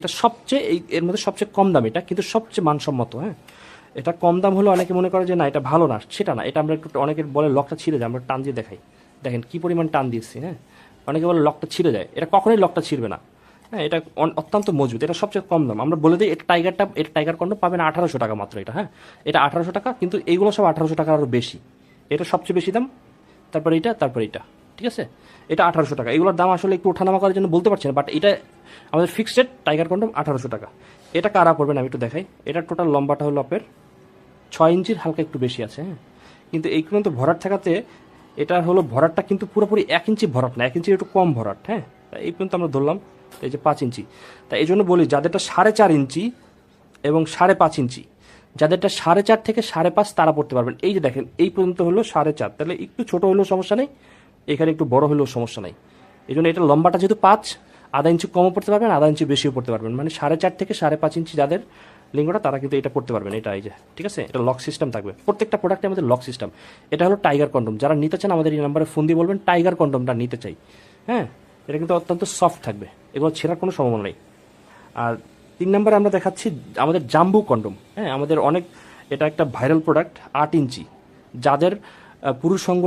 এটা সবচেয়ে এর মধ্যে সবচেয়ে কম দাম, এটা কিন্তু সবচেয়ে মানসম্মত। হ্যাঁ, এটা কম দাম হলো অনেকে মনে করে যে না এটা ভালো না, সেটা না। এটা আমরা একটু অনেকের বলে লকটা ছিঁড়ে যায়, আমরা টান দিয়ে দেখাই, দেখেন কি পরিমাণ টান দিচ্ছি। হ্যাঁ, অনেকে বলে লকটা ছিঁড়ে যায়, এটা কখনোই লকটা ছিঁড়বে না। হ্যাঁ, এটা অত্যন্ত মজবুত, এটা সবচেয়ে কম দাম। আমরা বলে দিই এটা টাইগার কন্ডম পাবেন 1800 টাকা মাত্র। এটা হ্যাঁ, এটা 1800 টাকা, কিন্তু এইগুলো সব 1800 টাকার আরও বেশি। এটা সবচেয়ে বেশি দাম, তারপর এটা, ঠিক আছে। এটা 1800 টাকা। এগুলোর দাম আসলে একটু ওঠানামা করার জন্য বলতে পারছি না, বাট এটা আমাদের ফিক্সড রেট টাইগার কন্ডম 1800 টাকা। এটা কারা পড়বেন আমি একটু দেখাই। এটা টোটাল লম্বাটা হলো আপনার 6 ইঞ্চির হালকা একটু বেশি আছে। হ্যাঁ, কিন্তু এই পর্যন্ত ভরাট থাকাতে এটা হলো ভরাটটা কিন্তু পুরোপুরি 1 ইঞ্চি ভরাট না, 1 ইঞ্চির একটু কম ভরাট। হ্যাঁ, এই পর্যন্ত আমরা ধরলাম এই যে 5 ইঞ্চি। তাই এই জন্য বলি যাদেরটা 4.5 ইঞ্চি এবং 5.5 ইঞ্চি, যাদেরটা 4.5 থেকে 5.5 তারা পড়তে পারবেন। এই যে দেখেন এই পর্যন্ত হলো 4.5, তাহলে একটু ছোট হলেও সমস্যা নেই, এখানে একটু বড় হলেও সমস্যা নাই। এই জন্য এটা লম্বাটা যেহেতু 5, আধা ইঞ্চি কমও পড়তে পারবেন, আধা ইঞ্চি বেশিও পড়তে পারবেন। মানে 4.5 থেকে 5.5 ইঞ্চি যাদের লিঙ্গটা তারা কিন্তু এটা পড়তে পারবেন। এটা এই যে ঠিক আছে, এটা লক সিস্টেম থাকবে প্রত্যেকটা প্রোডাক্টে আমাদের লক সিস্টেম। এটা হলো টাইগার কন্ডম। যারা নিতে চান আমাদের এই নাম্বারে ফোন দিয়ে বলবেন টাইগার কন্ডমটা নিতে চাই। হ্যাঁ, এটা কিন্তু অত্যন্ত সফট থাকবে, এগুলো ছেঁড়ার কোনো সম্ভাবনা নেই। আর 3 নম্বরে আমরা দেখাচ্ছি আমাদের জাম্বু কন্ডম। হ্যাঁ, আমাদের অনেক, এটা একটা ভাইরাল প্রোডাক্ট, 8 ইঞ্চি। যাদের পুরুষ সঙ্গ